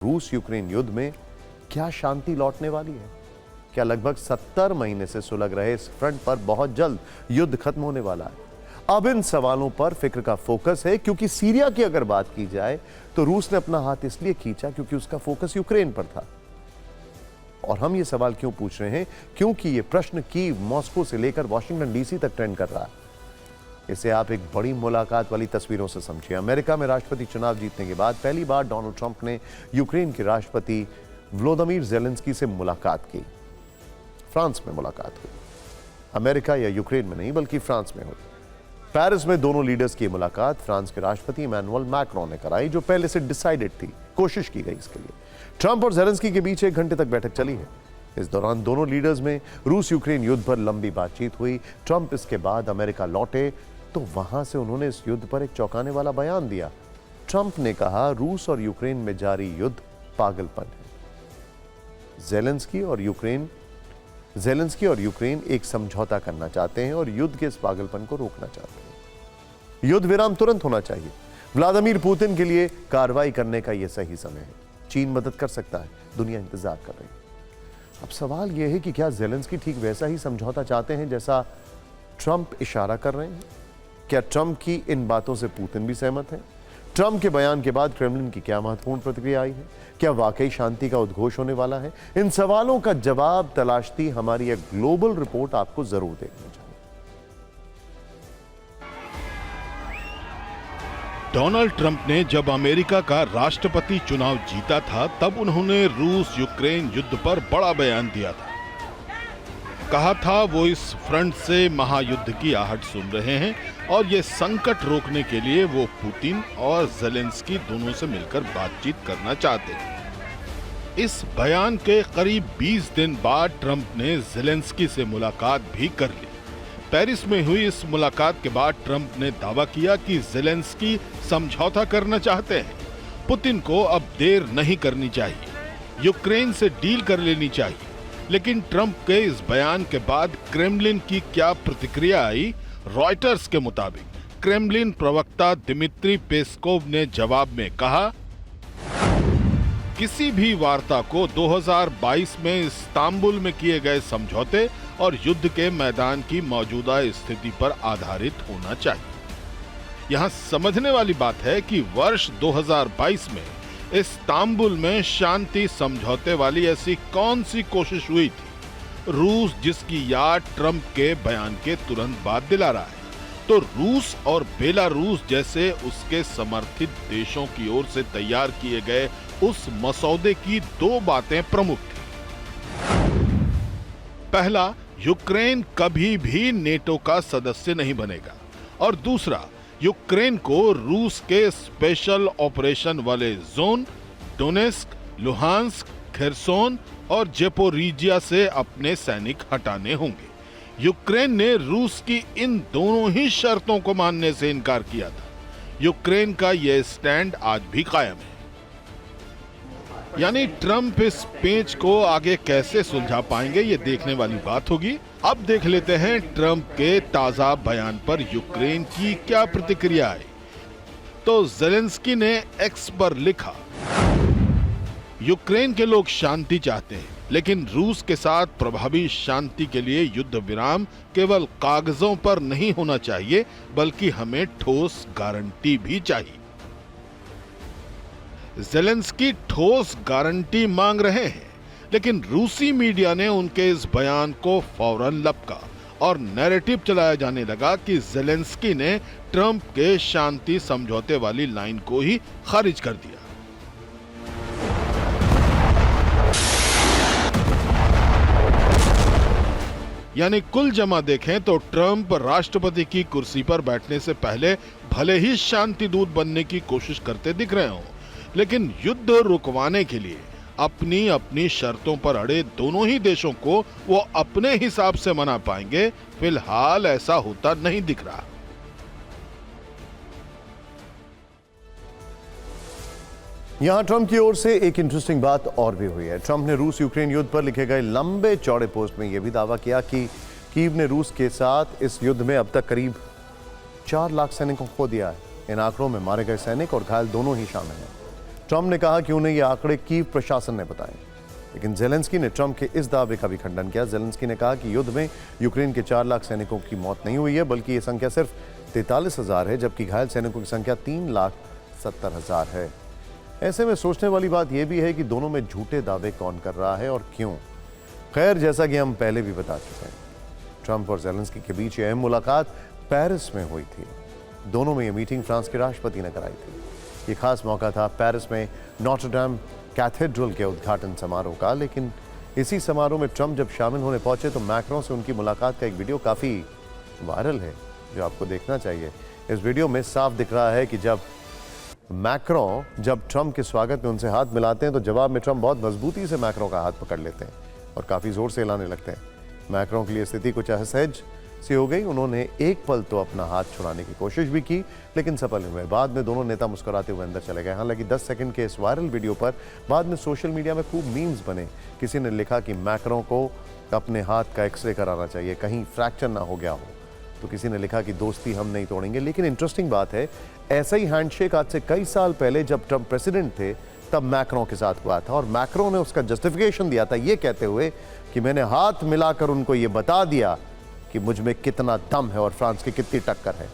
रूस यूक्रेन युद्ध में क्या शांति लौटने वाली है? क्या लगभग 70 महीने से सुलग रहे इस फ्रंट पर बहुत जल्द युद्ध खत्म होने वाला है? अब इन सवालों पर फिक्र का फोकस है, क्योंकि सीरिया की अगर बात की जाए तो रूस ने अपना हाथ इसलिए खींचा क्योंकि उसका फोकस यूक्रेन पर था। और हम ये सवाल क्यों पूछ रहे हैं? क्योंकि ये प्रश्न कीव, मॉस्को से लेकर वॉशिंगटन डीसी तक ट्रेंड कर रहा है। इसे आप एक बड़ी मुलाकात वाली तस्वीरों से समझिए। अमेरिका में राष्ट्रपति चुनाव जीतने के बाद पहली बार डोनाल्ड ट्रंप ने यूक्रेन के राष्ट्रपति व्लादिमीर ज़ेलेंस्की से मुलाकात की। फ्रांस में मुलाकात हुई। अमेरिका या यूक्रेन में नहीं, बल्कि फ्रांस में हुई। पेरिस में दोनों लीडर्स की मुलाकात फ्रांस के राष्ट्रपति इमैनुअल मैक्रोन ने कराई, जो पहले से डिसाइडेड थी। कोशिश की गई इसके लिए। ट्रंप और ज़ेलेंस्की के बीच 1 घंटे तक बैठक चली है। इस दौरान दोनों लीडर्स में रूस यूक्रेन युद्ध पर लंबी बातचीत हुई। ट्रंप इसके बाद अमेरिका लौटे तो वहां से उन्होंने इस युद्ध पर एक चौंकाने वाला बयान दिया। ट्रंप ने कहा, रूस और यूक्रेन में जारी युद्ध पागलपन है। ज़ेलेंस्की और यूक्रेन एक समझौता करना चाहते हैं और युद्ध के इस पागलपन को रोकना चाहते हैं। युद्ध विराम तुरंत होना चाहिए। व्लादिमीर पुतिन के लिए कार्रवाई करने का यह सही समय है। चीन मदद कर सकता है, दुनिया इंतजार कर रही है। अब सवाल यह है कि क्या ज़ेलेंस्की ठीक वैसा ही समझौता चाहते हैं जैसा ट्रंप इशारा कर रहे हैं? क्या ट्रंप की इन बातों से पुतिन भी सहमत है? ट्रंप के बयान के बाद क्रेमलिन की क्या महत्वपूर्ण प्रतिक्रिया आई है? क्या वाकई शांति का उद्घोष होने वाला है? इन सवालों का जवाब तलाशती हमारी एक ग्लोबल रिपोर्ट आपको जरूर देखनी चाहिए। डोनाल्ड ट्रंप ने जब अमेरिका का राष्ट्रपति चुनाव जीता था, तब उन्होंने रूस यूक्रेन युद्ध पर बड़ा बयान दिया था। कहा था वो इस फ्रंट से महायुद्ध की आहट सुन रहे हैं और ये संकट रोकने के लिए वो पुतिन और ज़ेलेंस्की दोनों से मिलकर बातचीत करना चाहते हैं। इस बयान के करीब 20 दिन बाद ट्रंप ने ज़ेलेंस्की से मुलाकात भी कर ली। पेरिस में हुई इस मुलाकात के बाद ट्रंप ने दावा किया कि ज़ेलेंस्की समझौता करना चाहते हैं। पुतिन को अब देर नहीं करनी चाहिए, यूक्रेन से डील कर लेनी चाहिए। लेकिन ट्रंप के इस बयान के बाद क्रेमलिन की क्या प्रतिक्रिया आई? रॉयटर्स के मुताबिक क्रेमलिन प्रवक्ता दिमित्री पेस्कोव ने जवाब में कहा, किसी भी वार्ता को 2022 में इस्तांबुल में किए गए समझौते और युद्ध के मैदान की मौजूदा स्थिति पर आधारित होना चाहिए। यहां समझने वाली बात है कि वर्ष 2022 में इस्तांबुल में शांति समझौते वाली ऐसी कौन सी कोशिश हुई थी? रूस, जिसकी याद ट्रंप के बयान के तुरंत बाद दिला रहा है, तो रूस और बेलारूस जैसे उसके समर्थित देशों की ओर से तैयार किए गए उस मसौदे की 2 बातें प्रमुख थी। पहला, यूक्रेन कभी भी नेटो का सदस्य नहीं बनेगा, और दूसरा, यूक्रेन को रूस के स्पेशल ऑपरेशन वाले जोन डोनेस्क, लुहांस्क, खेरसोन और जेपोरिजिया से अपने सैनिक हटाने होंगे। यूक्रेन ने रूस की इन दोनों ही शर्तों को मानने से इनकार किया था। यूक्रेन का यह स्टैंड आज भी कायम है। यानी ट्रंप इस पेंच को आगे कैसे सुलझा पाएंगे, ये देखने वाली बात होगी। अब देख लेते हैं ट्रंप के ताजा बयान पर यूक्रेन की क्या प्रतिक्रिया आई। तो ज़ेलेंस्की ने एक्स पर लिखा, यूक्रेन के लोग शांति चाहते हैं, लेकिन रूस के साथ प्रभावी शांति के लिए युद्ध विराम केवल कागजों पर नहीं होना चाहिए, बल्कि हमें ठोस गारंटी भी चाहिए। ज़ेलेंस्की ठोस गारंटी मांग रहे हैं, लेकिन रूसी मीडिया ने उनके इस बयान को फौरन लपका और नैरेटिव चलाया जाने लगा कि ज़ेलेंस्की ने ट्रंप के शांति समझौते वाली लाइन को ही खारिज कर दिया। यानी कुल जमा देखें तो ट्रंप राष्ट्रपति की कुर्सी पर बैठने से पहले भले ही शांति दूत बनने की कोशिश करते दिख रहे हों, लेकिन युद्ध रुकवाने के लिए अपनी अपनी शर्तों पर अड़े दोनों ही देशों को वो अपने हिसाब से मना पाएंगे। फिलहाल ऐसा होता नहीं दिख रहा। यहां ट्रंप की ओर से एक इंटरेस्टिंग बात और भी हुई है। ट्रंप ने रूस यूक्रेन युद्ध पर लिखे गए लंबे चौड़े पोस्ट में यह भी दावा किया कि कीव ने रूस के साथ इस युद्ध में अब तक करीब 4 लाख सैनिकों को खो दिया है। इन आंकड़ों में मारे गए सैनिक और घायल दोनों ही शामिल हैं। ट्रंप ने कहा कि उन्हें ये आंकड़े कीव प्रशासन ने बताए, लेकिन जेलेंस्की ने ट्रंप के इस दावे का भी खंडन किया। जेलेंस्की ने कहा कि युद्ध में यूक्रेन के 4 लाख सैनिकों की मौत नहीं हुई है, बल्कि ये संख्या सिर्फ 43,000 है, जबकि घायल सैनिकों की संख्या 3,70,000 है। ऐसे में सोचने वाली बात यह भी है कि दोनों में झूठे दावे कौन कर रहा है और क्यों। खैर, जैसा कि हम पहले भी बता चुके हैं, ट्रंप और जेलेंस्की के बीच ये अहम मुलाकात पेरिस में हुई थी। दोनों में ये मीटिंग फ्रांस के राष्ट्रपति ने कराई थी। ये खास मौका था पेरिस में नोटर डेम कैथेड्रल के उद्घाटन समारोह का। लेकिन इसी समारोह में ट्रंप जब शामिल होने पहुंचे तो मैक्रों से उनकी मुलाकात का एक वीडियो काफ़ी वायरल है, जो आपको देखना चाहिए। इस वीडियो में साफ दिख रहा है कि जब मैक्रों जब ट्रंप के स्वागत में उनसे हाथ मिलाते हैं तो जवाब में ट्रंप बहुत मजबूती से मैक्रों का हाथ पकड़ लेते हैं और काफ़ी ज़ोर से हिलाने लगते हैं। मैक्रों के लिए स्थिति कुछ असहज सी हो गई। उन्होंने एक पल तो अपना हाथ छुड़ाने की कोशिश भी की, लेकिन सफल हुए। बाद में दोनों नेता मुस्कुराते हुए अंदर चले गए। हालांकि 10 सेकंड के इस वायरल वीडियो पर बाद में सोशल मीडिया में खूब मीम्स बने। किसी ने लिखा कि मैक्रों को अपने हाथ का एक्सरे कराना चाहिए, कहीं फ्रैक्चर ना हो गया हो। तो किसी ने लिखा कि दोस्ती हम नहीं तोड़ेंगे। लेकिन इंटरेस्टिंग बात है, ऐसा ही हैंडशेक आज से कई साल पहले जब ट्रंप प्रेसिडेंट थे तब मैक्रों के साथ हुआ था, और मैक्रों ने उसका जस्टिफिकेशन दिया था ये कहते हुए कि मैंने हाथ मिलाकर उनको ये बता दिया कि मुझ में कितना दम है और फ्रांस की कितनी टक्कर है।